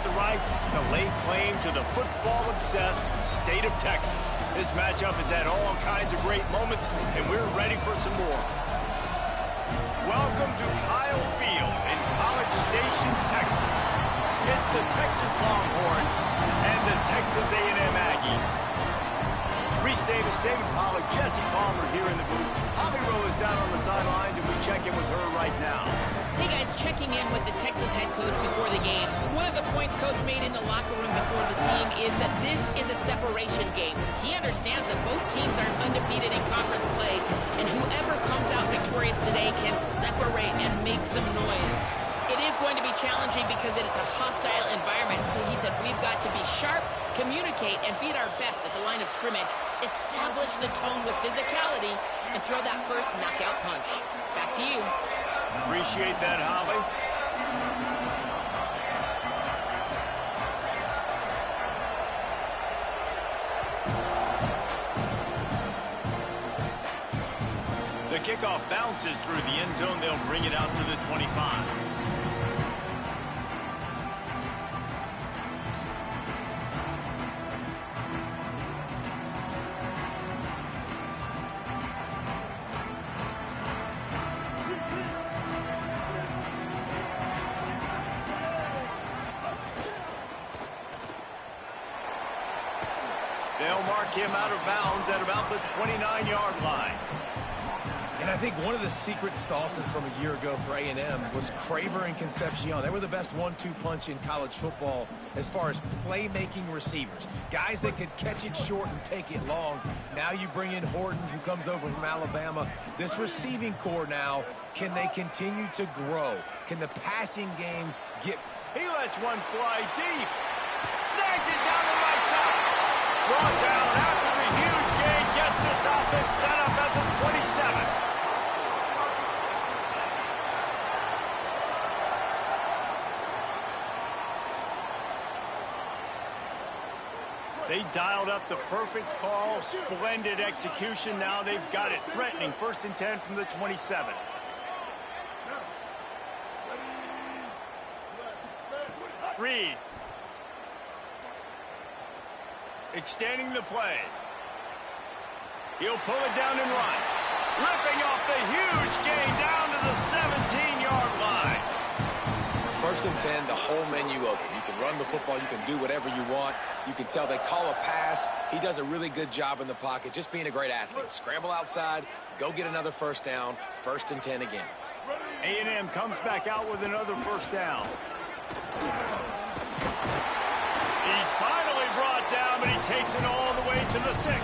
the right to lay claim to the football-obsessed state of Texas. This matchup has had all kinds of great moments, and we're ready for some more. Welcome to Kyle Field in College Station, Texas. It's the Texas Longhorns and the Texas A&M Aggies. Reese Davis, David Pollack, Jesse Palmer here in the booth. Holly Rowe is down on the sidelines, and we check in with her right now. Hey guys, checking in with the Texas head coach before the game. One of the points coach made in the locker room before the team is that this is a separation game. He understands that both teams are undefeated in conference play, and whoever comes out victorious today can separate and make some noise. It is going to be challenging because it is a hostile environment, so he said we've got to be sharp, communicate, and beat our best at the line of scrimmage, establish the tone with physicality, and throw that first knockout punch. Back to you. Appreciate that, Holly. The kickoff bounces through the end zone. They'll bring it out to the 25. They'll mark him out of bounds at about the 29-yard line. And I think one of the secret sauces from a year ago for A&M was Craver and Concepcion. They were the best 1-2 punch in college football as far as playmaking receivers. Guys that could catch it short and take it long. Now you bring in Horton, who comes over from Alabama. This receiving core now, can they continue to grow? Can the passing game get... He lets one fly deep. Snags it down the right side. Brought down after the huge gain, gets this offense set up at the 27. They dialed up the perfect call, splendid execution. Now they've got it. Threatening 1st and 10 from the 27. Reed. Extending the play. He'll pull it down and run. Ripping off the huge gain down to the 17-yard line. 1st and 10, the whole menu open. You can run the football. You can do whatever you want. You can tell they call a pass. He does a really good job in the pocket, just being a great athlete. Scramble outside, go get another 1st down, 1st and 10 again. A&M comes back out with another 1st down. He's finally brought down, but he takes it all the way to the 6.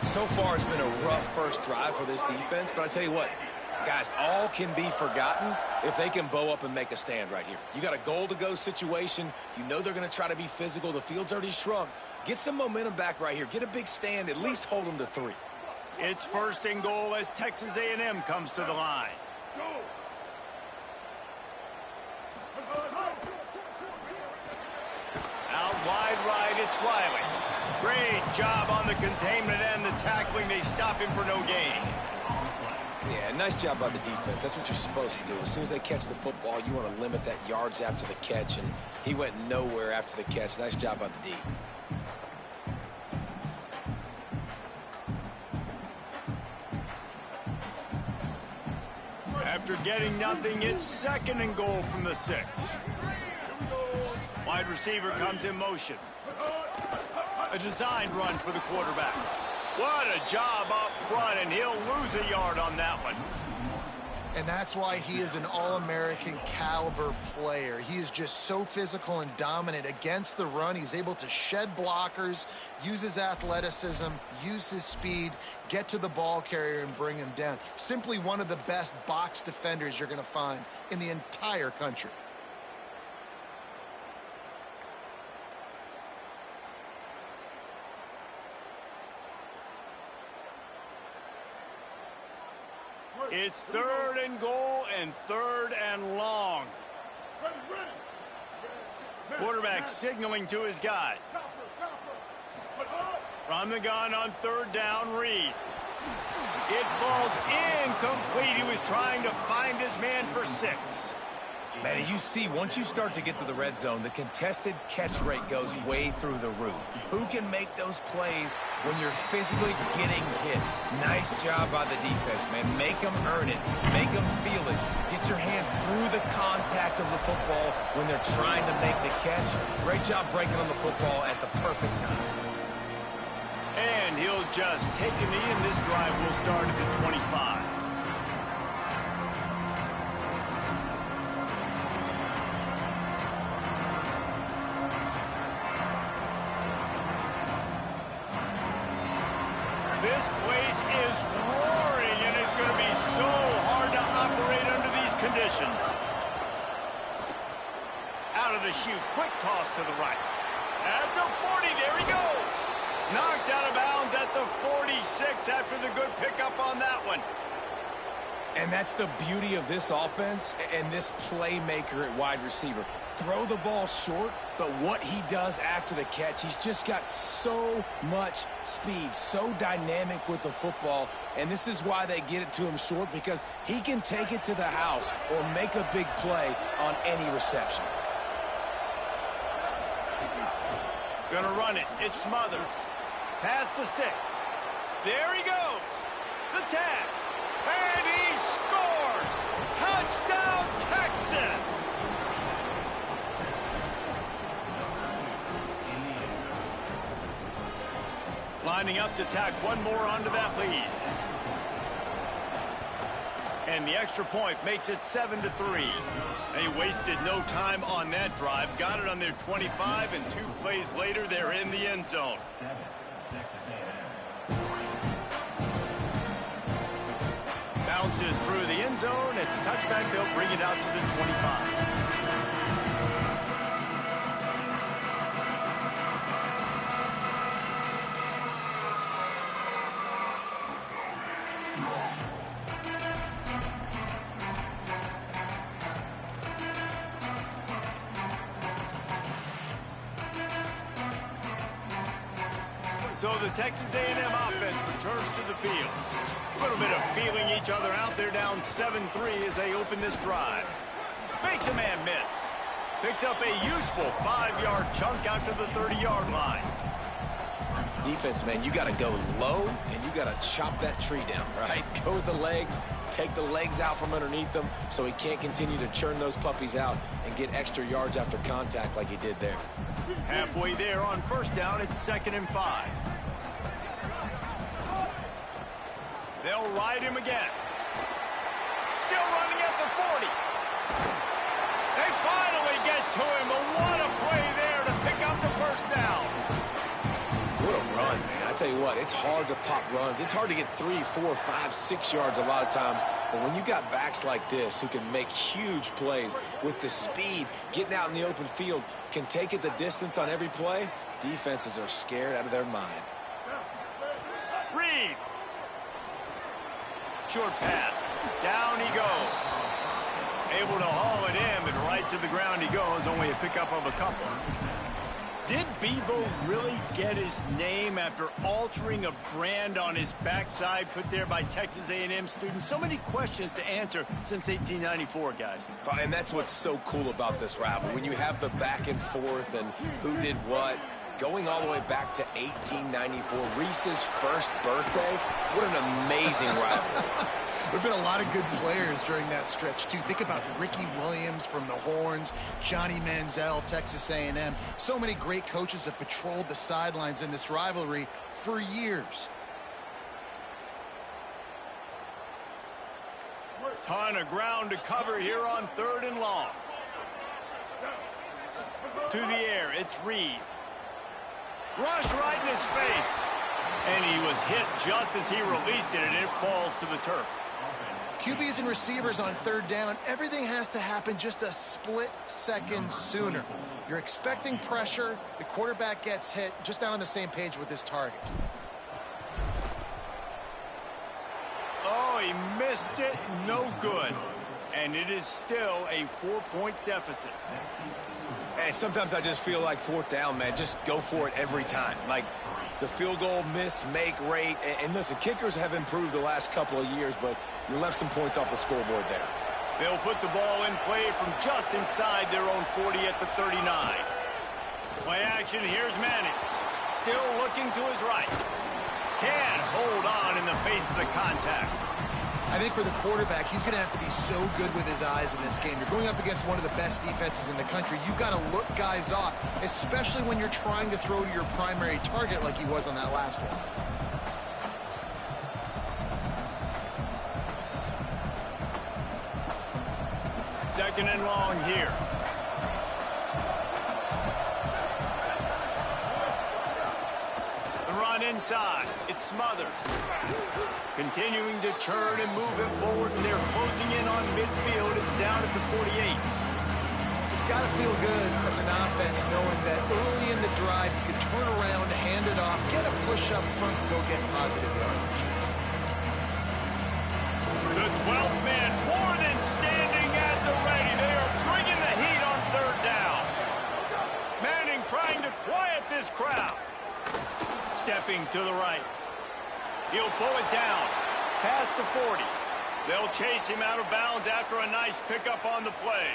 So far, it's been a rough first drive for this defense, but I tell you what, guys, all can be forgotten if they can bow up and make a stand right here. You got a goal-to-go situation. You know they're going to try to be physical. The field's already shrunk. Get some momentum back right here. Get a big stand. At least hold them to 3. It's 1st and goal as Texas A&M comes to the line. Out wide right, it's Riley. Great job on the containment and the tackling. They stop him for no gain. Yeah, nice job by the defense. That's what you're supposed to do. As soon as they catch the football, you want to limit that yards after the catch, and he went nowhere after the catch. Nice job by the D. After getting nothing, it's 2nd and goal from the 6. Wide receiver comes in motion. A designed run for the quarterback. What a job up front, and he'll lose a yard on that one. And that's why he is an All-American caliber player. He is just so physical and dominant against the run. He's able to shed blockers, use his athleticism, use his speed, get to the ball carrier and bring him down. Simply one of the best box defenders you're going to find in the entire country. It's 3rd and goal and 3rd and long. Quarterback signaling to his guys. From the gun on 3rd down, Reed. It falls incomplete. He was trying to find his man for 6. Man, you see, once you start to get to the red zone, the contested catch rate goes way through the roof. Who can make those plays when you're physically getting hit? Nice job by the defense, man. Make them earn it. Make them feel it. Get your hands through the contact of the football when they're trying to make the catch. Great job breaking on the football at the perfect time. And he'll just take a knee, and this drive will start at the 25. This place is roaring, and it's going to be so hard to operate under these conditions. Out of the chute, quick toss to the right. At the 40, there he goes. Knocked out of bounds at the 46 after the good pickup on that one. And that's the beauty of this offense and this playmaker at wide receiver. Throw the ball short, but what he does after the catch, he's just got so much speed, so dynamic with the football, and this is why they get it to him short, because he can take it to the house or make a big play on any reception. Gonna run it. It's Smothers. Past the 6. There he goes. The tag. And he scores! Touchdown, Texas! Lining up to tack one more onto that lead. And the extra point makes it 7-3. They wasted no time on that drive. Got it on their 25, and 2 plays later, they're in the end zone. Bounces through the end zone. It's a touchback. They'll bring it out to the 25. So the Texas A&M offense returns to the field. A little bit of feeling each other out. They're down 7-3 as they open this drive. Makes a man miss. Picks up a useful 5-yard chunk out to the 30-yard line. Defense, man, you got to go low, and you got to chop that tree down, right? Go with the legs, take the legs out from underneath them so he can't continue to churn those puppies out and get extra yards after contact like he did there. Halfway there on first down, it's 2nd and 5. They'll ride him again. Still running at the 40. They finally get to him, but what a play there to pick up the first down. What a run, man. I tell you what, it's hard to pop runs. It's hard to get 3, 4, 5, 6 yards a lot of times. But when you got backs like this who can make huge plays with the speed, getting out in the open field, can take it the distance on every play, defenses are scared out of their mind. Reed. Short pass. Down he goes. Able to haul it in, but right to the ground he goes. Only a pickup of a couple. Did Bevo really get his name after altering a brand on his backside put there by Texas A&M students? So many questions to answer since 1894, guys. And that's what's so cool about this rivalry. When you have the back and forth and who did what, going all the way back to 1894, Reese's first birthday. What an amazing rivalry. There have been a lot of good players during that stretch, too. Think about Ricky Williams from the Horns, Johnny Manziel, Texas A&M. So many great coaches have patrolled the sidelines in this rivalry for years. Ton of ground to cover here on 3rd and long. To the air, it's Reed. Rush right in his face. And he was hit just as he released it, and it falls to the turf. QBs and receivers on 3rd down, everything has to happen just a split second sooner. You're expecting pressure, the quarterback gets hit, just not on the same page with his target. Oh, he missed it, no good. And it is still a 4-point deficit. And sometimes I just feel like 4th down, man, just go for it every time. Like, the field goal miss-make rate. And listen, kickers have improved the last couple of years, but you left some points off the scoreboard there. They'll put the ball in play from just inside their own 40 at the 39. Play action, here's Manning. Still looking to his right. Can't hold on in the face of the contact. I think for the quarterback, he's going to have to be so good with his eyes in this game. You're going up against one of the best defenses in the country. You've got to look guys off, especially when you're trying to throw to your primary target like he was on that last one. Second and long here. The run inside. It's Smothers. Continuing to churn and move it forward, and they're closing in on midfield. It's down at the 48. It's got to feel good as an offense knowing that early in the drive you can turn around, hand it off, get a push up front, and go get positive yardage. The 12th man more than standing at the ready. They are bringing the heat on third down. Manning trying to quiet this crowd. Stepping to the right. He'll pull it down. Past the 40. They'll chase him out of bounds after a nice pickup on the play.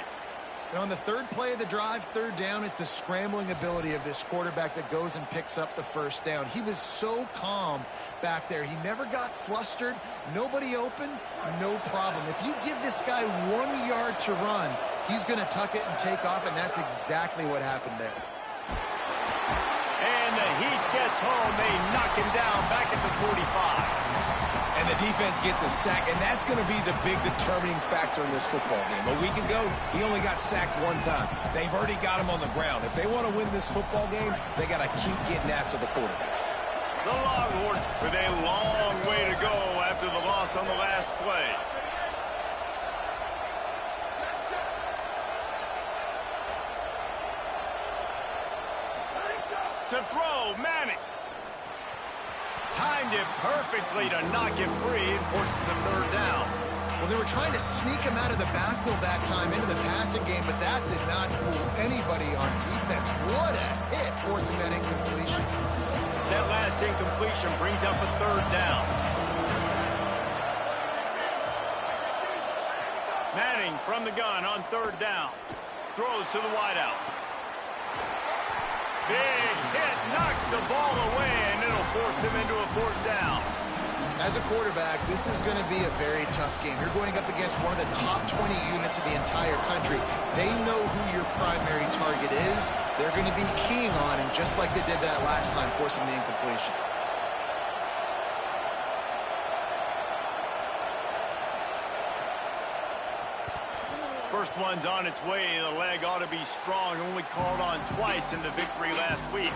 And on the third play of the drive, third down, it's the scrambling ability of this quarterback that goes and picks up the first down. He was so calm back there. He never got flustered. Nobody open, no problem. If you give this guy 1 yard to run, he's going to tuck it and take off, and that's exactly what happened there. And the Heat gets home. They knock him down back at the 45. And the defense gets a sack, and that's going to be the big determining factor in this football game. A week ago, he only got sacked one time. They've already got him on the ground. If they want to win this football game, they got to keep getting after the quarterback. The Longhorns with a long way to go after the loss on the last play. To throw, Manning. Timed it perfectly to knock it free and forces the third down. Well, they were trying to sneak him out of the backfield that time into the passing game, but that did not fool anybody on defense. What a hit, forcing that incompletion. That last incompletion brings up a third down. Manning from the gun on third down. Throws to the wideout. Big hit, knocks the ball away, and it'll force him into a fourth down. As a quarterback, this is going to be a very tough game. You're going up against one of the top 20 units in the entire country. They know who your primary target is. They're going to be keying on him, just like they did that last time, forcing the incompletion. First one's on its way. The leg ought to be strong. Only called on twice in the victory last week.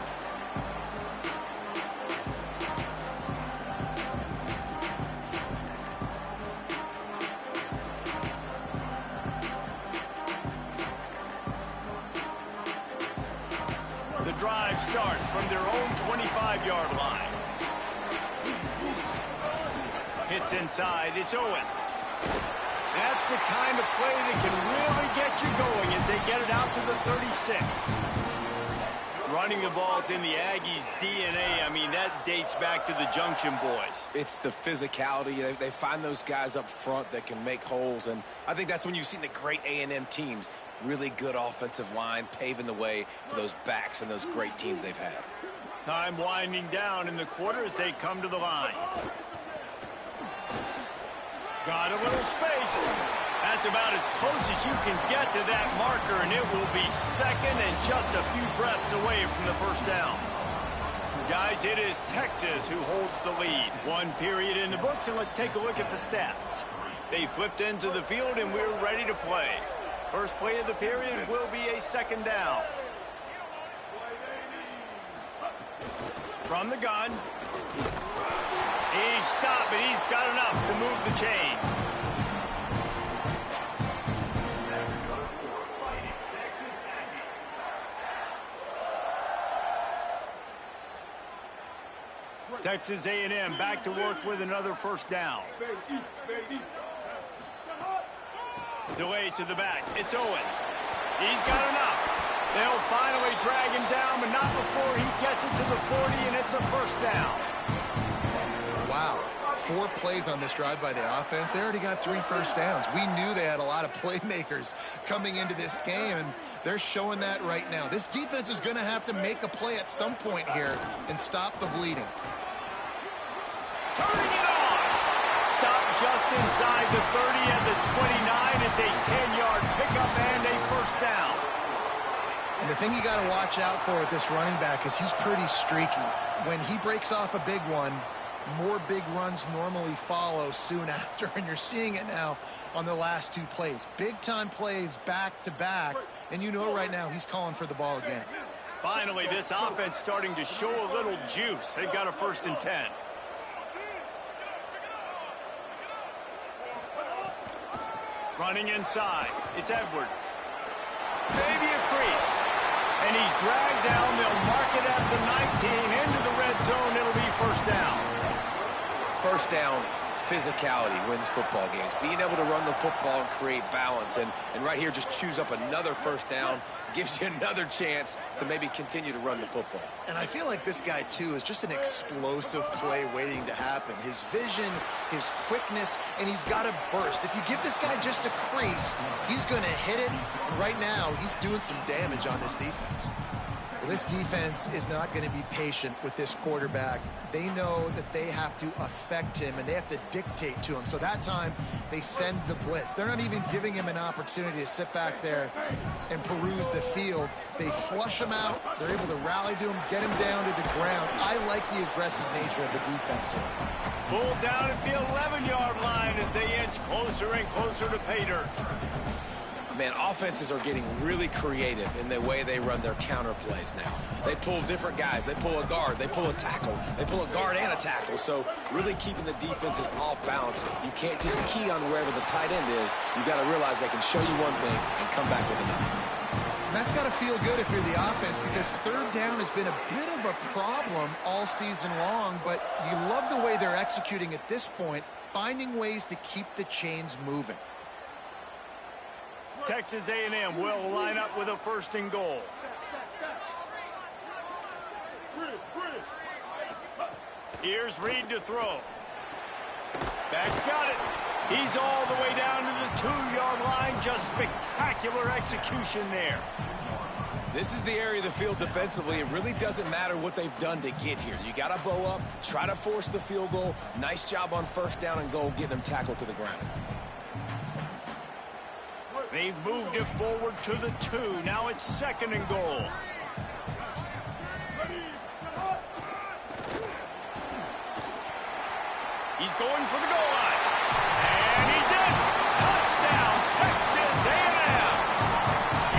The drive starts from their own 25-yard line. Hits inside. It's Owens. That's the kind of play that can really get you going as they get it out to the 36. Running the ball's in the Aggies' DNA. I mean, that dates back to the Junction boys. It's the physicality. They find those guys up front that can make holes, and I think that's when you've seen the great A&M teams. Really good offensive line, paving the way for those backs and those great teams they've had. Time winding down in the quarter as they come to the line. Got a little space. That's about as close as you can get to that marker, and it will be second and just a few breaths away from the first down. Guys, it is Texas who holds the lead. One period in the books, and let's take a look at the stats. They flipped into the field, and we're ready to play. First play of the period will be a second down. From the gun. He's stopped, but he's got enough to move the chain. Texas A&M back to work with another first down. Delay to the back. It's Owens. He's got enough. They'll finally drag him down, but not before he gets it to the 40, and it's a first down. Wow. 4 plays on this drive by the offense. They already got 3 first downs. We knew they had a lot of playmakers coming into this game, and they're showing that right now. This defense is going to have to make a play at some point here and stop the bleeding. Turning it on. Stop just inside the 30 and the 29. It's a 10-yard pickup and a first down. And the thing you got to watch out for with this running back is he's pretty streaky. When he breaks off a big one, more big runs normally follow soon after, and you're seeing it now on the last 2 plays. Big-time plays back-to-back, and you know right now he's calling for the ball again. Finally, this offense starting to show a little juice. They've got a 1st and 10. Running inside. It's Edwards. Maybe a crease. And he's dragged down. They'll mark it at the 19. Into the red zone. It'll be first down. First down, physicality wins football games. Being able to run the football and create balance. And right here, just choose up another first down. Gives you another chance to maybe continue to run the football. And I feel like this guy, too, is just an explosive play waiting to happen. His vision, his quickness, and he's got a burst. If you give this guy just a crease, he's going to hit it. And right now, he's doing some damage on this defense. Well, this defense is not going to be patient with this quarterback. They know that they have to affect him, and they have to dictate to him. So that time, they send the blitz. They're not even giving him an opportunity to sit back there and peruse the field. They flush him out. They're able to rally to him, get him down to the ground. I like the aggressive nature of the defense here. Pulled down at the 11-yard line as they inch closer and closer to pay dirt. Man, offenses are getting really creative in the way they run their counter plays now. They pull different guys. They pull a guard. They pull a tackle. They pull a guard and a tackle. So really keeping the defenses off balance. You can't just key on wherever the tight end is. You got to realize they can show you one thing and come back with another. And that's got to feel good if you're the offense, because 3rd down has been a bit of a problem all season long, but you love the way they're executing at this point, finding ways to keep the chains moving. Texas A&M will line up with a 1st and goal. Here's Reed to throw. Back's got it. He's all the way down to the 2-yard line. Just spectacular execution there. This is the area of the field defensively. It really doesn't matter what they've done to get here. You got to bow up, try to force the field goal. Nice job on 1st down and goal, getting them tackled to the ground. They've moved it forward to the 2. Now it's 2nd and goal. He's going for the goal line. And he's in. Touchdown, Texas A&M.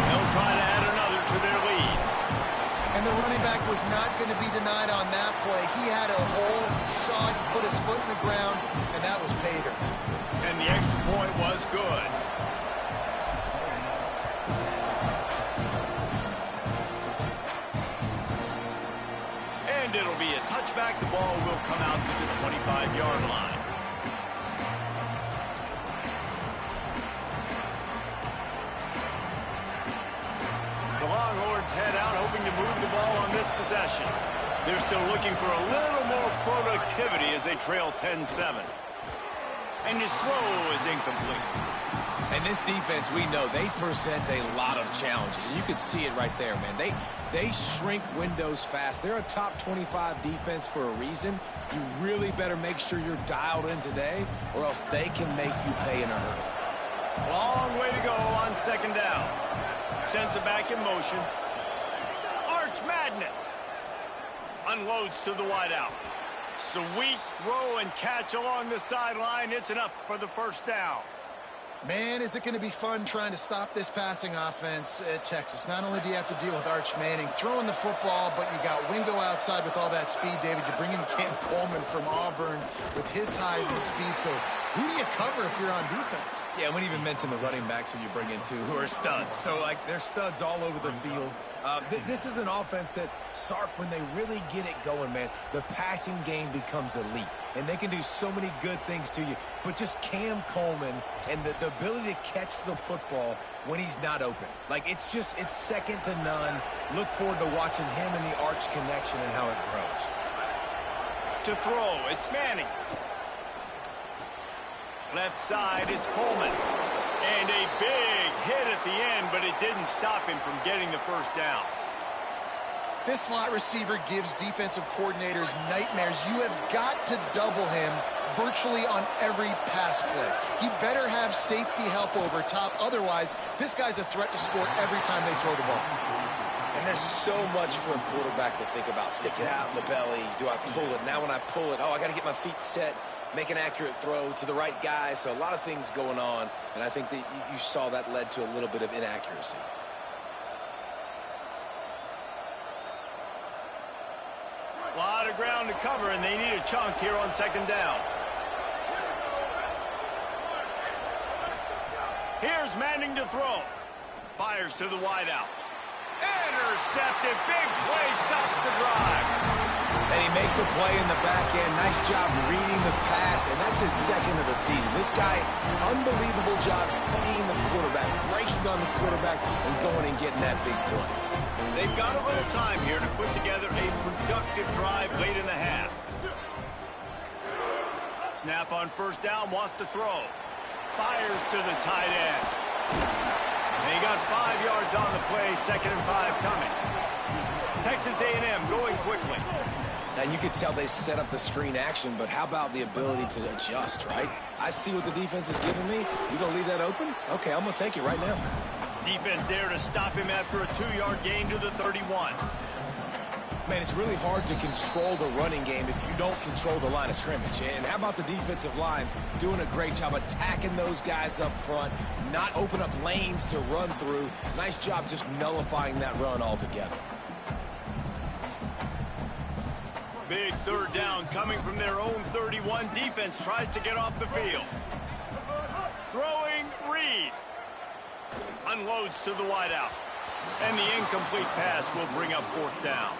They'll try to add another to their lead. And the running back was not going to be denied on that play. He had a hole, saw it, put his foot in the ground, and that was pay dirt. And the extra point was good. And it'll be a touchback. The ball will come out to the 25-yard line. The Longhorns head out, hoping to move the ball on this possession. They're still looking for a little more productivity as they trail 10-7. And his throw is incomplete. And this defense, we know, they present a lot of challenges. And you can see it right there, man. They shrink windows fast. They're a top 25 defense for a reason. You really better make sure you're dialed in today, or else they can make you pay in a hurry. Long way to go on 2nd down. Sends it back in motion. Arch Madness. Unloads to the wideout. Sweet throw and catch along the sideline. It's enough for the 1st down. Man, is it going to be fun trying to stop this passing offense at Texas. Not only do you have to deal with Arch Manning throwing the football, but you got Wingo outside with all that speed, David. You bring in Cam Coleman from Auburn with his highs and speed. So who do you cover if you're on defense? Yeah, we didn't even mention the running backs who you bring in, too, who are studs. So, like, they're studs all over the field. This is an offense that, Sark, when they really get it going, man, the passing game becomes elite. And they can do so many good things to you. But just Cam Coleman and the ability to catch the football when he's not open. Like, it's second to none. Look forward to watching him and the Arch connection and how it grows. To throw, it's Manning. Left side is Coleman. And a big hit at the end, but it didn't stop him from getting the first down. This slot receiver gives defensive coordinators nightmares. You have got to double him virtually on every pass play. He better have safety help over top. Otherwise, this guy's a threat to score every time they throw the ball. And there's so much for a quarterback to think about. Stick it out in the belly. Do I pull it? Now when I pull it, I got to get my feet set, make an accurate throw to the right guy. So a lot of things going on, and I think that you saw that led to a little bit of inaccuracy. A lot of ground to cover, and they need a chunk here on second down. Here's Manning to throw. Fires to the wideout. Intercepted. Big play stops the drive. And he makes a play in the back end. Nice job reading the pass, and that's his second of the season. This guy, unbelievable job seeing the quarterback, breaking on the quarterback, and going and getting that big play. They've got a little time here to put together a productive drive late in the half. Snap on first down, wants to throw. Fires to the tight end. They got 5 yards on the play, 2nd and 5 coming. Texas A&M going quickly. And you could tell they set up the screen action, but how about the ability to adjust, right? I see what the defense is giving me. You gonna leave that open? Okay, I'm gonna take it right now. Defense there to stop him after a 2-yard gain to the 31. Man, it's really hard to control the running game if you don't control the line of scrimmage. And how about the defensive line doing a great job attacking those guys up front, not open up lanes to run through. Nice job just nullifying that run altogether. Big third down coming from their own 31. Defense tries to get off the field. Throwing Reed. Unloads to the wideout. And the incomplete pass will bring up 4th down.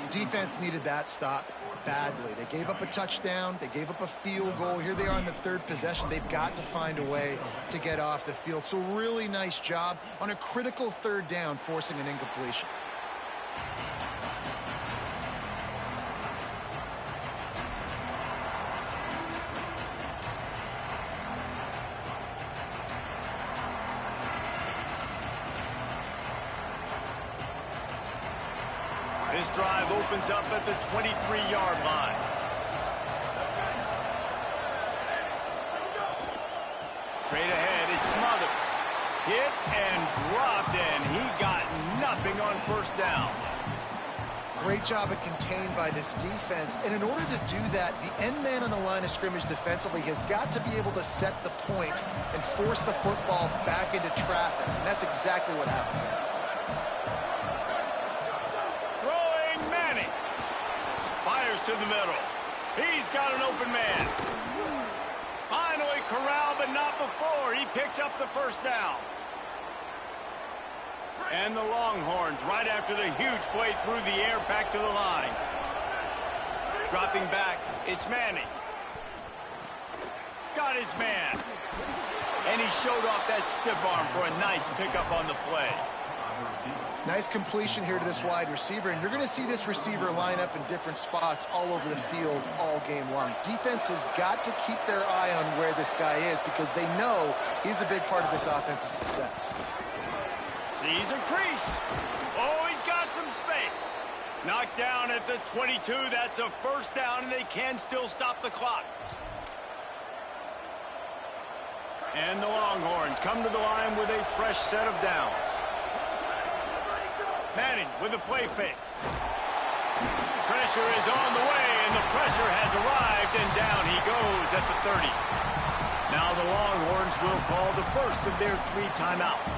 Defense needed that stop badly. They gave up a touchdown. They gave up a field goal. Here they are in the 3rd possession. They've got to find a way to get off the field. So really nice job on a critical 3rd down, forcing an incompletion. This drive opens up at the 23-yard line. Straight ahead, it's Smothers. Hit and dropped, and he got nothing on first down. Great job of contained by this defense. And in order to do that, the end man on the line of scrimmage defensively has got to be able to set the point and force the football back into traffic. And that's exactly what happened. To the middle. He's got an open man. Finally corralled, but not before. He picked up the first down. And the Longhorns right after the huge play through the air back to the line. Dropping back, it's Manning. Got his man. And he showed off that stiff arm for a nice pickup on the play. Nice completion here to this wide receiver, and you're going to see this receiver line up in different spots all over the field all game long. Defense has got to keep their eye on where this guy is because they know he's a big part of this offense's success. Sees a crease. Oh, he's got some space. Knocked down at the 22. That's a first down, and they can still stop the clock. And the Longhorns come to the line with a fresh set of downs. Manning with a play fake. Pressure is on the way, and the pressure has arrived, and down he goes at the 30. Now the Longhorns will call the first of their 3 timeouts.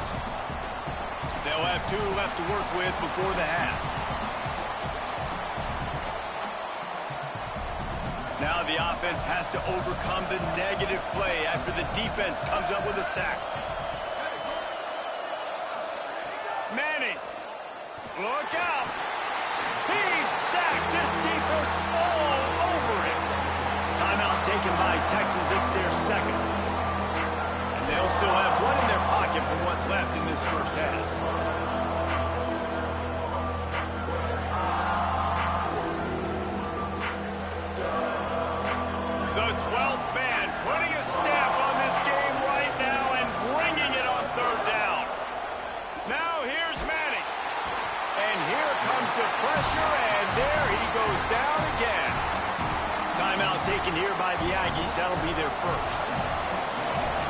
They'll have 2 left to work with before the half. Now the offense has to overcome the negative play after the defense comes up with a sack. Manning. Look out! He's sacked! This defense all over him! Timeout taken by Texas. It's their 2nd. And they'll still have 1 in their pocket for what's left in this first half. The 12th man putting a stamp here comes the pressure, and there he goes down again. Timeout taken here by the Aggies. That'll be their first.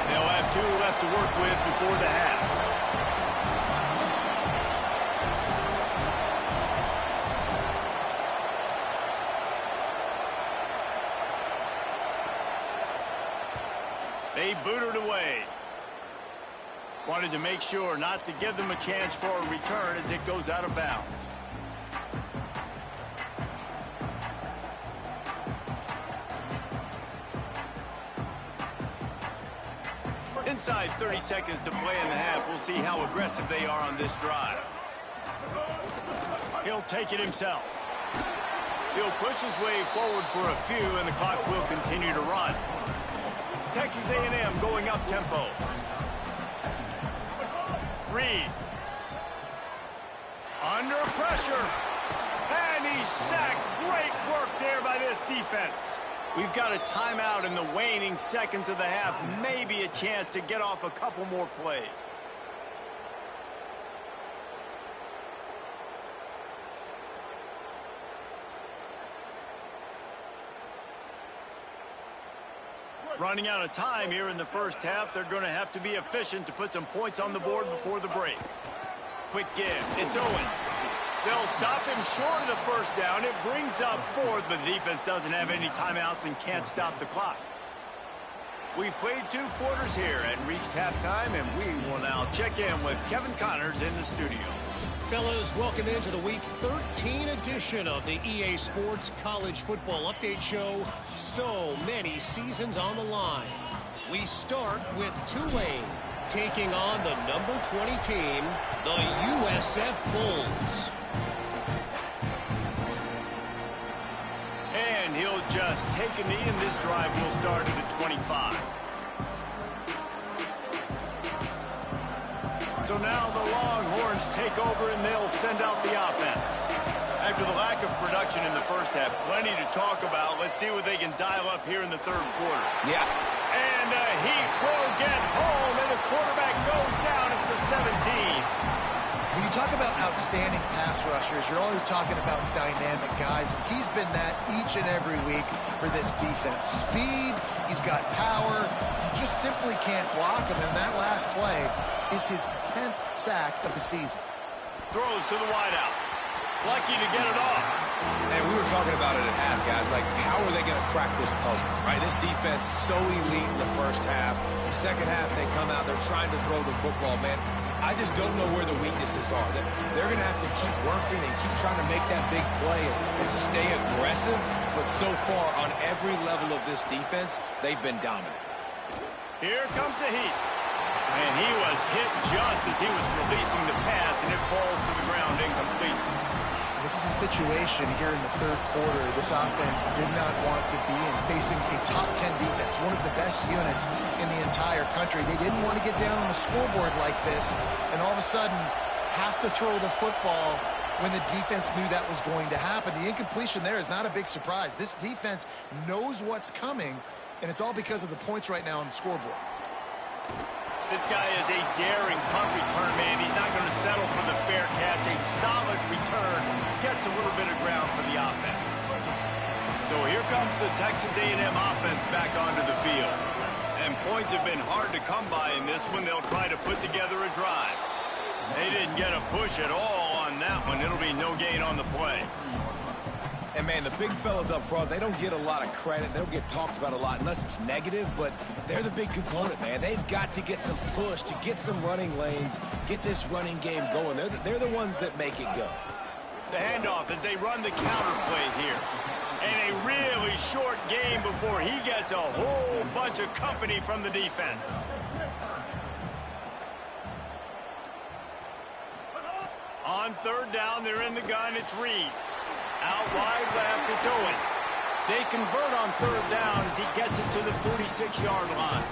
They'll have 2 left to work with before the half. They booted away. Wanted to make sure not to give them a chance for a return as it goes out of bounds. Inside 30 seconds to play in the half. We'll see how aggressive they are on this drive. He'll take it himself. He'll push his way forward for a few, and the clock will continue to run. Texas A&M going up tempo. Reed. Under pressure. And he's sacked. Great work there by this defense. We've got a timeout in the waning seconds of the half. Maybe a chance to get off a couple more plays. Running out of time here in the first half. They're going to have to be efficient to put some points on the board before the break. Quick give. It's Owens. They'll stop him short of the first down. It brings up 4th, but the defense doesn't have any timeouts and can't stop the clock. We've played 2 quarters here and reached halftime, and we will now check in with Kevin Connors in the studio. Fellas, welcome into the Week 13 edition of the EA Sports College Football Update Show. So many seasons on the line. We start with Tulane taking on the number 20 team, the USF Bulls. And he'll just take a knee, and this drive will start at the 25. So now the Longhorns take over, and they'll send out the offense. After the lack of production in the first half, plenty to talk about. Let's see what they can dial up here in the third quarter. Yeah. And the Heat will get home, and the quarterback goes down at the 17. When you talk about outstanding pass rushers, you're always talking about dynamic guys, and he's been that each and every week for this defense. Speed, he's got power, you just simply can't block him, and that last play is his 10th sack of the season. Throws to the wideout. Lucky to get it off. And we were talking about it at half, guys. Like, how are they going to crack this puzzle, right? This defense so elite in the first half. The second half, they come out, they're trying to throw the football, man. I just don't know where the weaknesses are. They're going to have to keep working and keep trying to make that big play and stay aggressive. But so far, on every level of this defense, they've been dominant. Here comes the Heat. And he was hit just as he was releasing the pass, and it falls to the ground incomplete. This is a situation here in the third quarter this offense did not want to be in, facing a top 10 defense, one of the best units in the entire country. They didn't want to get down on the scoreboard like this, and all of a sudden have to throw the football when the defense knew that was going to happen. The incompletion there is not a big surprise. This defense knows what's coming, and it's all because of the points right now on the scoreboard. This guy is a daring punt return man. He's not going to settle for the fair catch. A solid return gets a little bit of ground for the offense. So here comes the Texas A&M offense back onto the field. And points have been hard to come by in this one. They'll try to put together a drive. They didn't get a push at all on that one. It'll be no gain on the play. And, man, the big fellas up front, they don't get a lot of credit. They don't get talked about a lot unless it's negative, but they're the big component, man. They've got to get some push, to get some running lanes, get this running game going. They're the ones that make it go. The handoff as they run the counter play here. And a really short game before he gets a whole bunch of company from the defense. On third down, they're in the gun. It's Reed. Out wide left, it's Owens. They convert on third down as he gets it to the 46-yard line.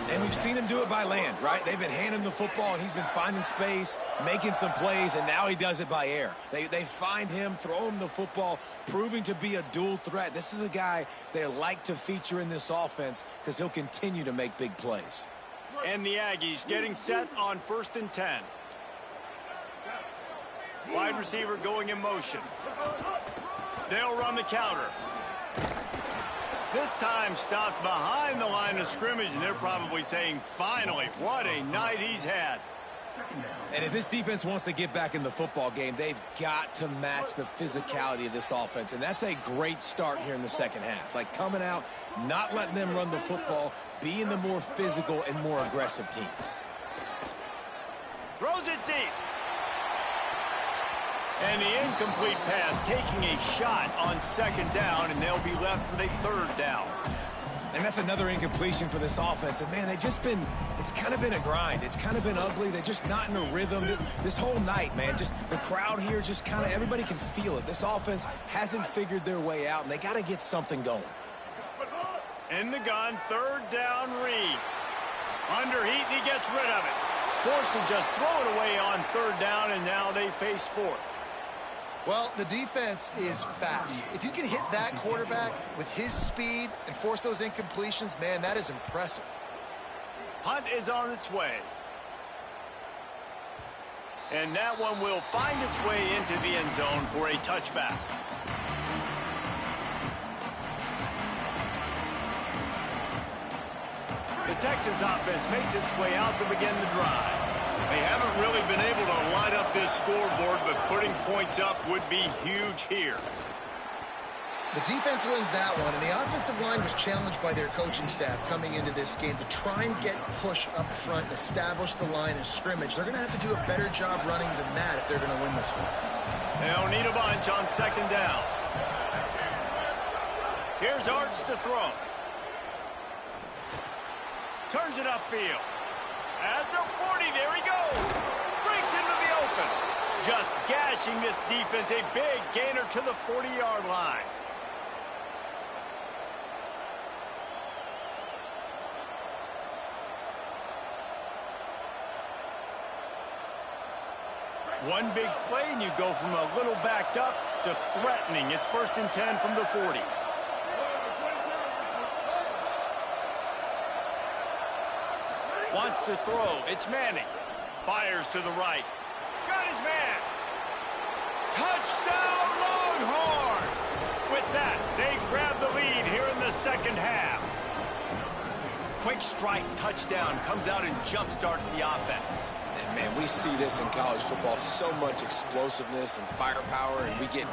And we've seen him do it by land, right? They've been handing him the football, and he's been finding space, making some plays, and now he does it by air. They find him, throw him the football, proving to be a dual threat. This is a guy they like to feature in this offense because he'll continue to make big plays. And the Aggies getting set on 1st and 10. Wide receiver going in motion. They'll run the counter. This time stopped behind the line of scrimmage, and they're probably saying, finally, what a night he's had. And if this defense wants to get back in the football game, they've got to match the physicality of this offense. And that's a great start here in the second half. Like coming out, not letting them run the football, being the more physical and more aggressive team. Throws it deep. And the incomplete pass taking a shot on second down, and they'll be left with a third down. And that's another incompletion for this offense. And, man, it's kind of been a grind. It's kind of been ugly. They're just not in a rhythm. This whole night, man, just the crowd here just kind of everybody can feel it. This offense hasn't figured their way out, and they got to get something going. In the gun, third down, Reed. Under heat, and he gets rid of it. Forced to just throw it away on third down, and now they face fourth. Well, the defense is fast. If you can hit that quarterback with his speed and force those incompletions, man, that is impressive. Punt is on its way. And that one will find its way into the end zone for a touchback. The Texas offense makes its way out to begin the drive. They haven't really been able to light up this scoreboard, but putting points up would be huge here. The defense wins that one, and the offensive line was challenged by their coaching staff coming into this game to try and get push up front and establish the line of scrimmage. They're going to have to do a better job running than that if they're going to win this one. They'll need a bunch on second down. Here's Arts to throw. Turns it upfield. At the 40, there he goes. Breaks into the open. Just gashing this defense. A big gainer to the 40-yard line. One big play, and you go from a little backed up to threatening. It's 1st and 10 from the 40. Wants to throw. It's Manning. Fires to the right. Got his man. Touchdown, Longhorns! With that, they grab the lead here in the second half. Quick strike touchdown comes out and jump-starts the offense. And, man, we see this in college football, so much explosiveness and firepower, and we get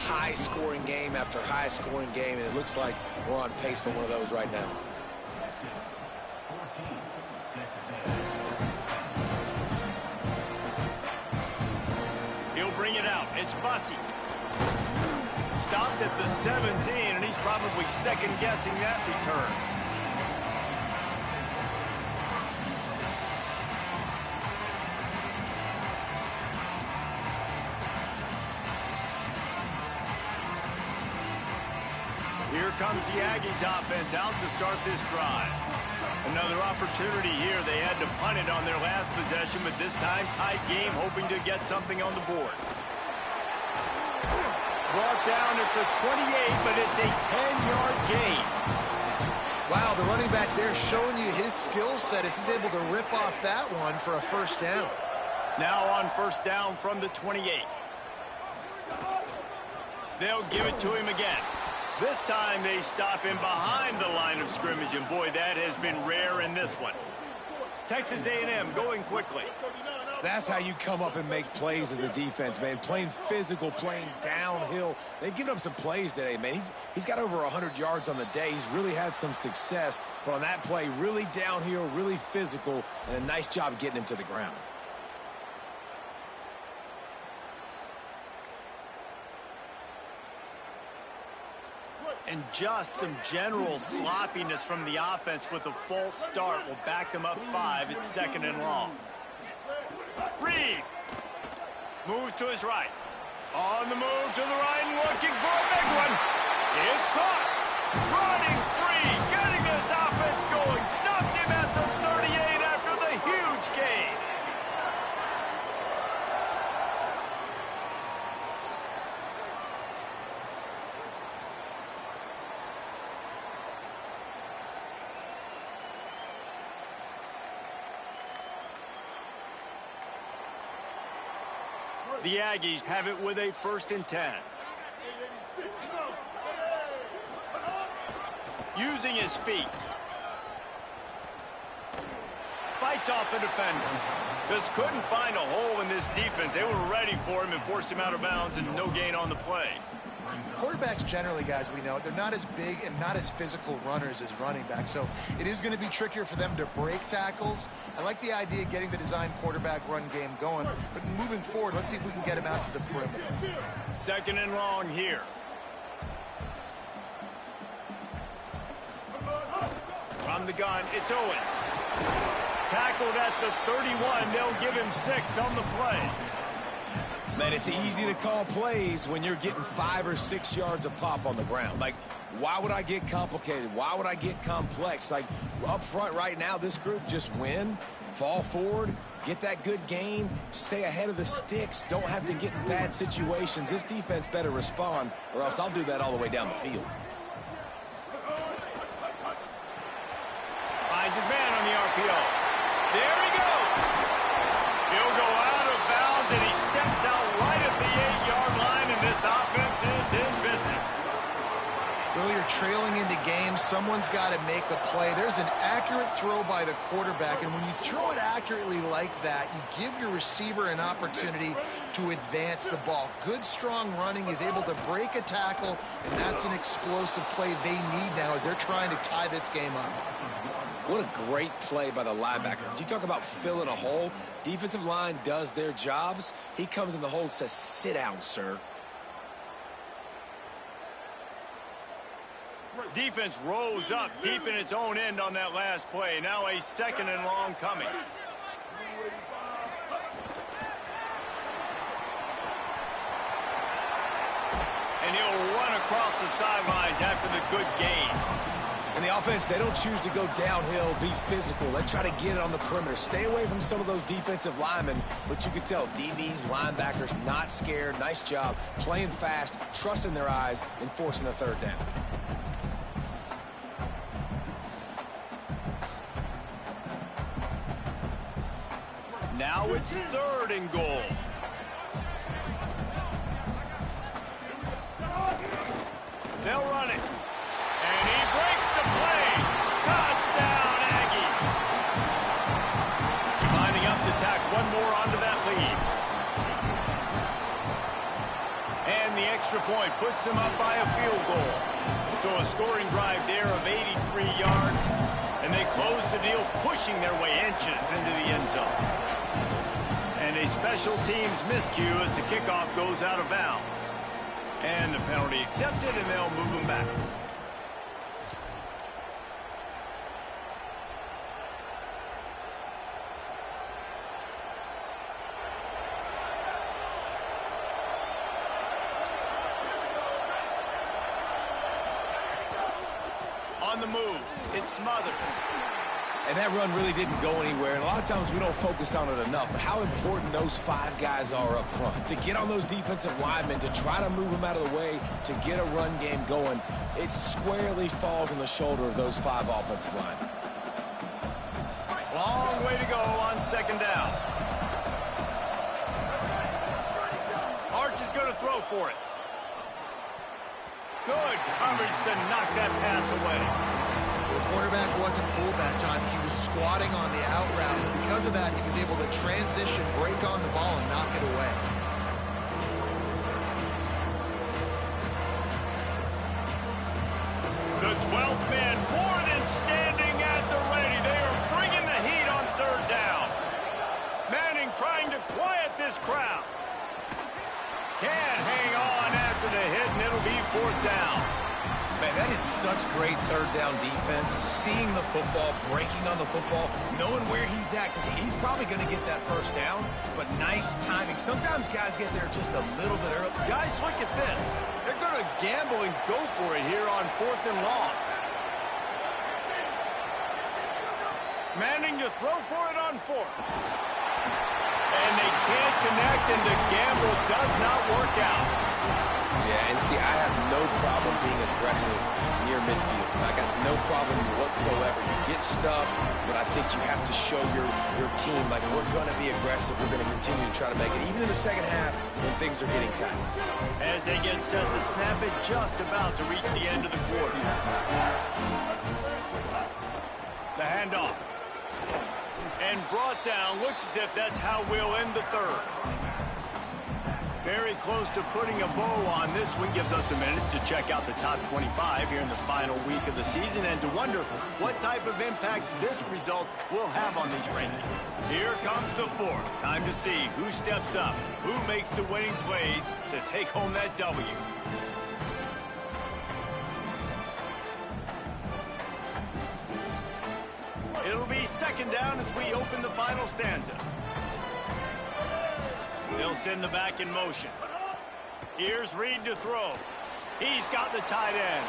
high-scoring game after high-scoring game, and it looks like we're on pace for one of those right now. He'll bring it out. It's Bussey. Stopped at the 17, and he's probably second-guessing that return. Here comes the Aggies offense out to start this drive. Another opportunity here. They had to punt it on their last possession, but this time tight game, hoping to get something on the board. Brought down at the 28, but it's a 10-yard gain. Wow, the running back there showing you his skill set as he's able to rip off that one for a first down. Now on first down from the 28. They'll give it to him again. This time they stop him behind the line of scrimmage, and boy, that has been rare in this one. Texas A&M going quickly. That's how you come up and make plays as a defense, man. Playing physical, playing downhill. They've given up some plays today, man. He's got over 100 yards on the day. He's really had some success. But on that play, really downhill, really physical, and a nice job getting him to the ground. And just some general sloppiness from the offense with a false start will back them up 5. It's 2nd and long. Reed moves to his right. On the move to the right and looking for a big one. It's caught. Running free. Getting this offense going. Stopped him at the 38 after the huge gain. The Aggies have it with a 1st and 10. Using his feet. Fights off a defender. Just couldn't find a hole in this defense. They were ready for him and forced him out of bounds, and no gain on the play. Quarterbacks generally, guys, we know, they're not as big and not as physical runners as running backs, so it is going to be trickier for them to break tackles. I like the idea of getting the design quarterback run game going, but moving forward, let's see if we can get him out to the perimeter. 2nd and long here. From the gun, it's Owens. Tackled at the 31. They'll give him 6 on the play. Man, it's easy to call plays when you're getting 5 or 6 yards a pop on the ground. Like, why would I get complicated? Why would I get complex? Like, up front right now, this group just win, fall forward, get that good gain, stay ahead of the sticks, don't have to get in bad situations. This defense better respond, or else I'll do that all the way down the field. Finds his man on the RPO. There he goes. He'll go out of bounds, and he steps out right at the 8-yard line, and this offense is in business. Well, you're trailing into games. Someone's got to make a play. There's an accurate throw by the quarterback, and when you throw it accurately like that, you give your receiver an opportunity to advance the ball. Good, strong running. He's able to break a tackle, and that's an explosive play they need now as they're trying to tie this game up. What a great play by the linebacker. You talk about filling a hole. Defensive line does their jobs. He comes in the hole and says, sit down, sir. Defense rose up deep in its own end on that last play. Now a 2nd and long coming. And he'll run across the sidelines after the good gain. And the offense, they don't choose to go downhill, be physical. They try to get it on the perimeter. Stay away from some of those defensive linemen. But you can tell DBs, linebackers, not scared. Nice job playing fast, trusting their eyes, and forcing the 3rd down. Now it's 3rd and goal. They'll run it. And he breaks the play. Touchdown, Aggie. Lining up to tack one more onto that lead. And the extra point puts them up by a field goal. So a scoring drive there of 83 yards. And they close the deal, pushing their way inches into the end zone. And a special teams miscue as the kickoff goes out of bounds. And the penalty accepted, and they'll move them back. On the move, it's Smothers. And that run really didn't go anywhere, and a lot of times we don't focus on it enough, but how important those 5 guys are up front. To get on those defensive linemen, to try to move them out of the way, to get a run game going, it squarely falls on the shoulder of those 5 offensive linemen. Long way to go on 2nd down. Arch is going to throw for it. Good coverage to knock that pass away. The quarterback wasn't fooled that time. He was squatting on the out route, and because of that, he was able to transition, break on the ball, and knock it away. The 12th man more than standing at the ready. They are bringing the heat on 3rd down. Manning trying to quiet this crowd. Can't hang on after the hit, and it'll be 4th down. Man, that is such great 3rd down defense. Seeing the football, breaking on the football, knowing where he's at, because he's probably going to get that 1st down, but nice timing. Sometimes guys get there just a little bit early. Guys, look at this. They're going to gamble and go for it here on 4th and long. Manning to throw for it on 4th. And they can't connect, and the gamble does not work out. Yeah, and see, I have no problem being aggressive near midfield. I got no problem whatsoever. You get stuffed, but I think you have to show your team, like, we're going to be aggressive. We're going to continue to try to make it, even in the second half when things are getting tight. As they get set to snap it, just about to reach the end of the quarter. The handoff. And brought down. Looks as if that's how we'll end the third. Very close to putting a bow on this one. Gives us a minute to check out the top 25 here in the final week of the season and to wonder what type of impact this result will have on these rankings. Here comes the fourth. Time to see who steps up, who makes the winning plays to take home that W. It'll be second down as we open the final stanza. They'll send the back in motion. Here's Reed to throw. He's got the tight end.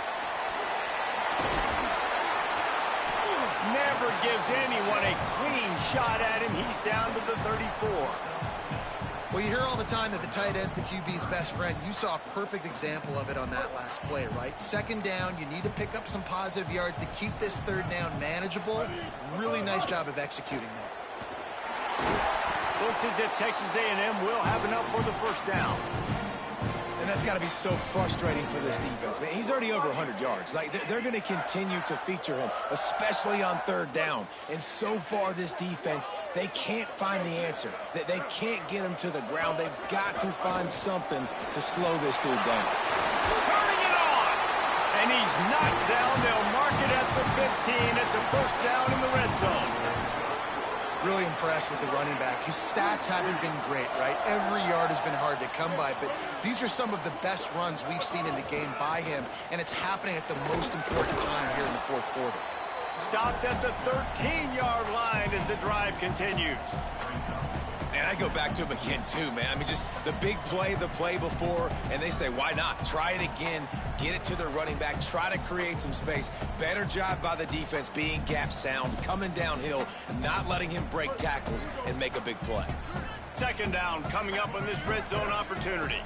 Never gives anyone a clean shot at him. He's down to the 34. Well, you hear all the time that the tight end's the QB's best friend. You saw a perfect example of it on that last play, right? Second down, you need to pick up some positive yards to keep this third down manageable. Really nice job of executing that. Looks as if Texas A&M will have enough for the first down. And that's got to be so frustrating for this defense. Man, he's already over 100 yards. Like, they're going to continue to feature him, especially on third down. And so far, this defense, they can't find the answer. They can't get him to the ground. They've got to find something to slow this dude down. Turning it on! And he's knocked down. They'll mark it at the 15. It's a first down in the red zone. Really impressed with the running back. His stats haven't been great, right? Every yard has been hard to come by, but these are some of the best runs we've seen in the game by him, and it's happening at the most important time here in the fourth quarter. Stopped at the 13-yard line as the drive continues. And I go back to him again, too, man. I mean, just the big play, the play before, and they say, why not? Try it again, get it to the running back, try to create some space. Better job by the defense being gap sound, coming downhill, not letting him break tackles and make a big play. Second down coming up on this red zone opportunity.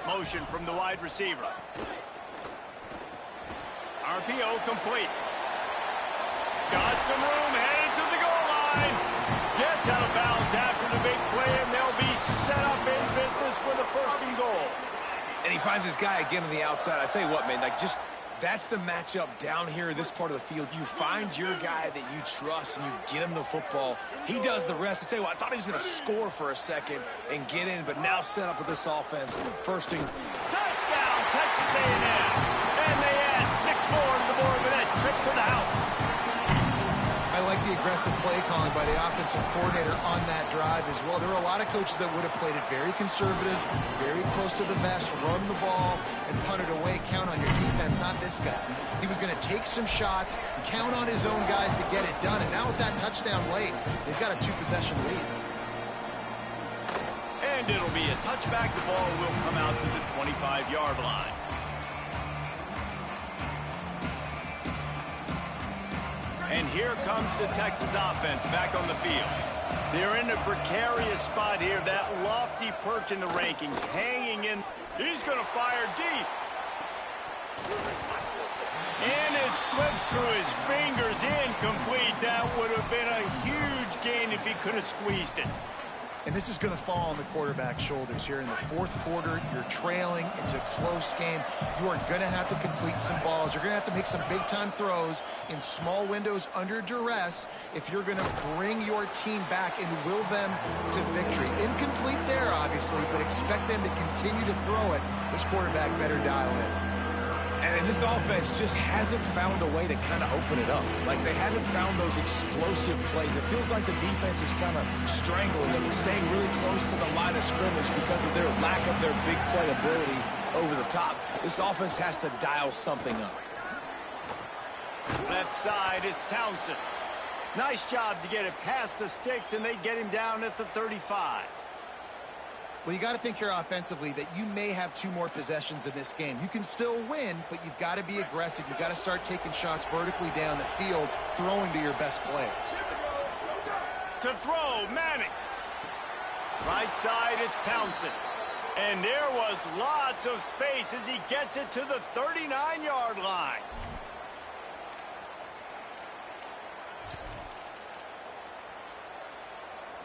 Motion from the wide receiver. RPO complete. Got some room, headed to the goal line. Gets out of bounds after the big play, and they'll be set up in business with a first and goal. And he finds this guy again on the outside. I tell you what, man, like, just that's the matchup down here in this part of the field. You find your guy that you trust, and you get him the football. He does the rest. I tell you what, I thought he was going to score for a second and get in, but now set up with this offense. First and... Touchdown, Texas A&M. And they add 6 more to the board with that trip to the house. I like the aggressive play calling by the offensive coordinator on that drive as well. There were a lot of coaches that would have played it very conservative, very close to the vest, run the ball, and punt it away. Count on your defense, not this guy. He was going to take some shots, count on his own guys to get it done. And now with that touchdown late, they've got a 2-possession lead. And it'll be a touchback. The ball will come out to the 25-yard line. And here comes the Texas offense back on the field. They're in a precarious spot here. That lofty perch in the rankings, hanging in. He's going to fire deep. And it slips through his fingers, incomplete. That would have been a huge gain if he could have squeezed it. And this is going to fall on the quarterback's shoulders here in the fourth quarter. You're trailing. It's a close game. You are going to have to complete some balls. You're going to have to make some big-time throws in small windows under duress if you're going to bring your team back and will them to victory. Incomplete there, obviously, but expect them to continue to throw it. This quarterback better dial in. And this offense just hasn't found a way to kind of open it up. Like, they haven't found those explosive plays. It feels like the defense is kind of strangling them and staying really close to the line of scrimmage because of their lack of their big play ability over the top. This offense has to dial something up. Left side is Townsend. Nice job to get it past the sticks, and they get him down at the 35. Well, you got to think here offensively that you may have 2 more possessions in this game. You can still win, but you've got to be aggressive. You've got to start taking shots vertically down the field, throwing to your best players. To throw, Manning. Right side, it's Townsend. And there was lots of space as he gets it to the 39-yard line.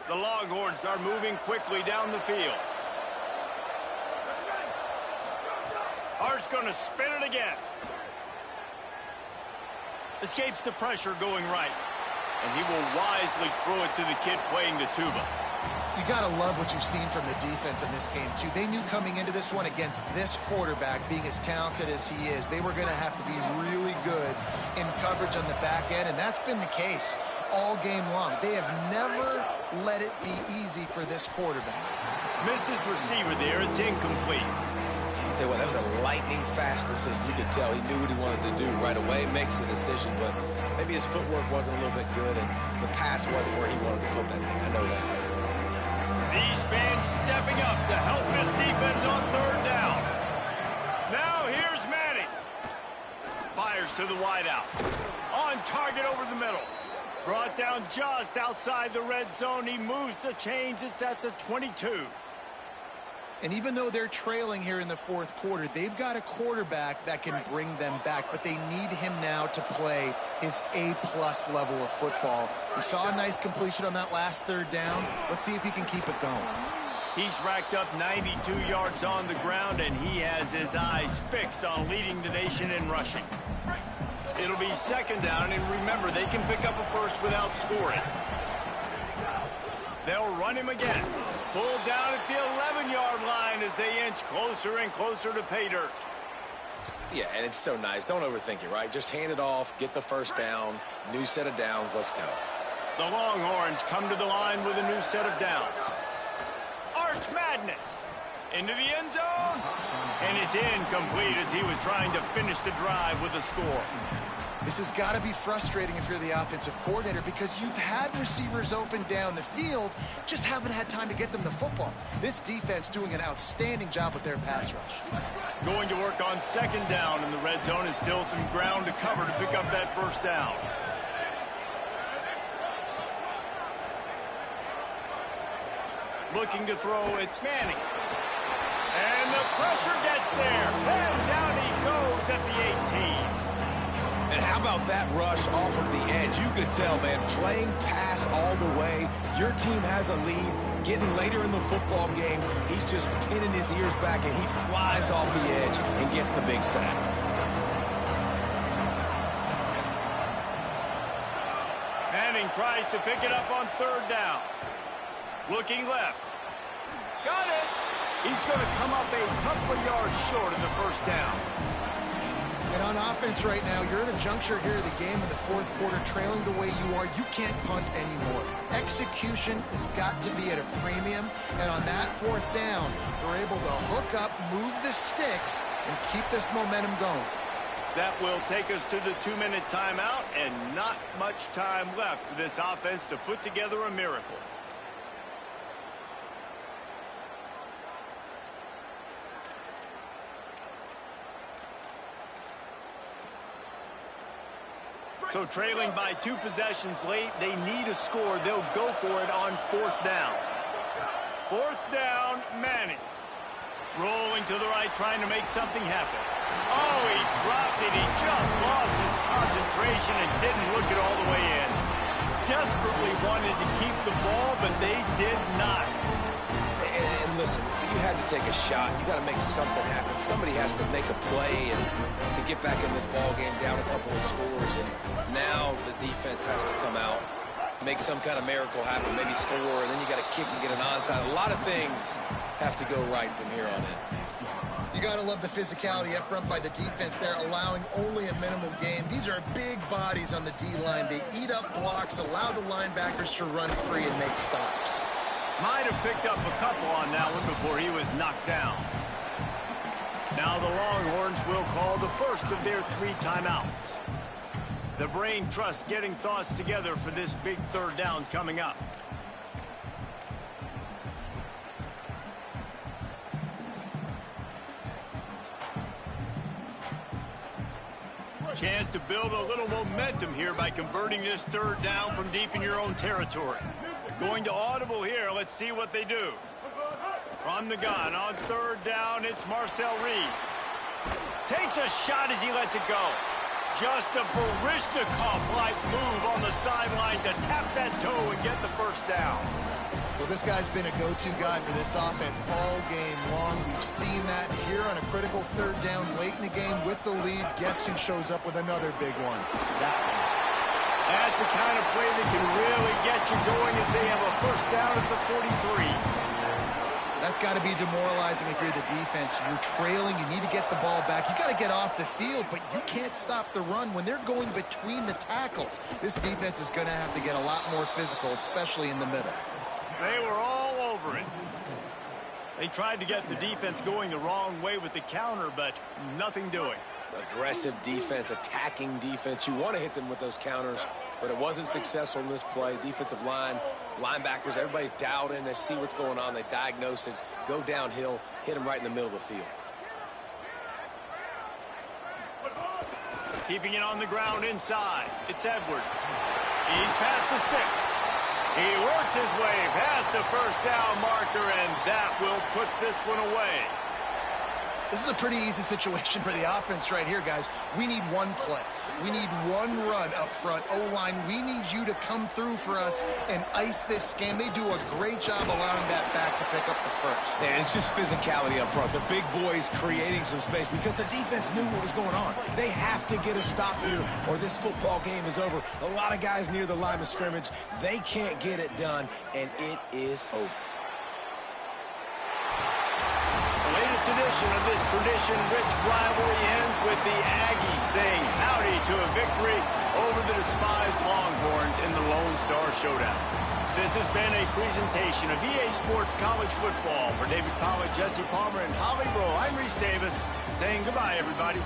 The Longhorns are moving quickly down the field. Hart's going to spin it again. Escapes the pressure going right. And he will wisely throw it to the kid playing the tuba. You got to love what you've seen from the defense in this game, too. They knew coming into this one against this quarterback, being as talented as he is, they were going to have to be really good in coverage on the back end, and that's been the case all game long. They have never let it be easy for this quarterback. Missed his receiver there. It's incomplete. Tell you what, that was a lightning-fast decision. You could tell he knew what he wanted to do right away, makes the decision, but maybe his footwork wasn't a little bit good, and the pass wasn't where he wanted to put that thing. I know that. These fans stepping up to help this defense on third down. Now here's Manning. Fires to the wideout. On target over the middle. Brought down just outside the red zone. He moves the chains. It's at the 22. And even though they're trailing here in the fourth quarter, they've got a quarterback that can bring them back, but they need him now to play his A-plus level of football. We saw a nice completion on that last third down. Let's see if he can keep it going. He's racked up 92 yards on the ground, and he has his eyes fixed on leading the nation in rushing. It'll be second down, and remember, they can pick up a first without scoring. They'll run him again. Pulled down at the 11-yard line as they inch closer and closer to pay dirt. Yeah, and it's so nice. Don't overthink it, right? Just hand it off, get the first down, new set of downs, let's go. The Longhorns come to the line with a new set of downs. Arch Madness into the end zone, and it's incomplete as he was trying to finish the drive with a score. This has got to be frustrating if you're the offensive coordinator because you've had receivers open down the field, just haven't had time to get them the football. This defense doing an outstanding job with their pass rush. Going to work on second down in the red zone. Is still some ground to cover to pick up that first down. Looking to throw, it's Manning. And the pressure gets there. And down he goes at the 18. And how about that rush off of the edge? You could tell, man, playing pass all the way. Your team has a lead. Getting later in the football game, he's just pinning his ears back, and he flies off the edge and gets the big sack. Manning tries to pick it up on third down. Looking left. Got it. He's going to come up a couple of yards short of the first down. And on offense right now, you're at a juncture here of the game in the fourth quarter, trailing the way you are. You can't punt anymore. Execution has got to be at a premium. And on that fourth down, you're able to hook up, move the sticks, and keep this momentum going. That will take us to the 2-minute timeout, and not much time left for this offense to put together a miracle. So trailing by 2 possessions late, they need a score. They'll go for it on fourth down. Fourth down, Manning. Rolling to the right, trying to make something happen. Oh, he dropped it. He just lost his concentration and didn't look it all the way in. Desperately wanted to keep the ball, but they did not. And listen, you had to take a shot. You got to make something happen. Somebody has to make a play and to get back in this ball game down a couple of scores. And now the defense has to come out, make some kind of miracle happen, maybe score, and then you got to kick and get an onside. A lot of things have to go right from here on in. You got to love the physicality up front by the defense there, allowing only a minimal gain. These are big bodies on the D-line. They eat up blocks, allow the linebackers to run free and make stops. Might have picked up a couple on that one before he was knocked down. Now the Longhorns will call the first of their 3 timeouts. The brain trust getting thoughts together for this big third down coming up. Chance to build a little momentum here by converting this third down from deep in your own territory. Going to audible here. Let's see what they do. From the gun on third down, it's Marcel Reed. Takes a shot as he lets it go. Just a Baryshnikov-like move on the sideline to tap that toe and get the first down. Well, this guy's been a go-to guy for this offense all game long. We've seen that here on a critical third down late in the game with the lead. Guess who shows up with another big one? That one. That's the kind of play that can really get you going as they have a first down at the 43. That's got to be demoralizing if you're the defense. You're trailing. You need to get the ball back. You got to get off the field, but you can't stop the run when they're going between the tackles. This defense is going to have to get a lot more physical, especially in the middle. They were all over it. They tried to get the defense going the wrong way with the counter, but nothing doing. Aggressive defense, attacking defense. You want to hit them with those counters, but it wasn't successful in this play. Defensive line, linebackers, everybody's dialed in. They see what's going on. They diagnose it, go downhill, hit them right in the middle of the field. Keeping it on the ground inside. It's Edwards. He's past the sticks. He works his way past the first down marker, and that will put this one away. This is a pretty easy situation for the offense right here, guys. We need one play. We need one run up front. O-line, we need you to come through for us and ice this game. They do a great job allowing that back to pick up the first. And it's just physicality up front. The big boys creating some space because the defense knew what was going on. They have to get a stop here or this football game is over. A lot of guys near the line of scrimmage. They can't get it done, and it is over. Latest edition of this tradition-rich rivalry ends with the Aggies saying howdy to a victory over the despised Longhorns in the Lone Star Showdown. This has been a presentation of EA Sports College Football. For David Pollack, Jesse Palmer, and Holly Rowe, I'm Reese Davis saying goodbye, everybody.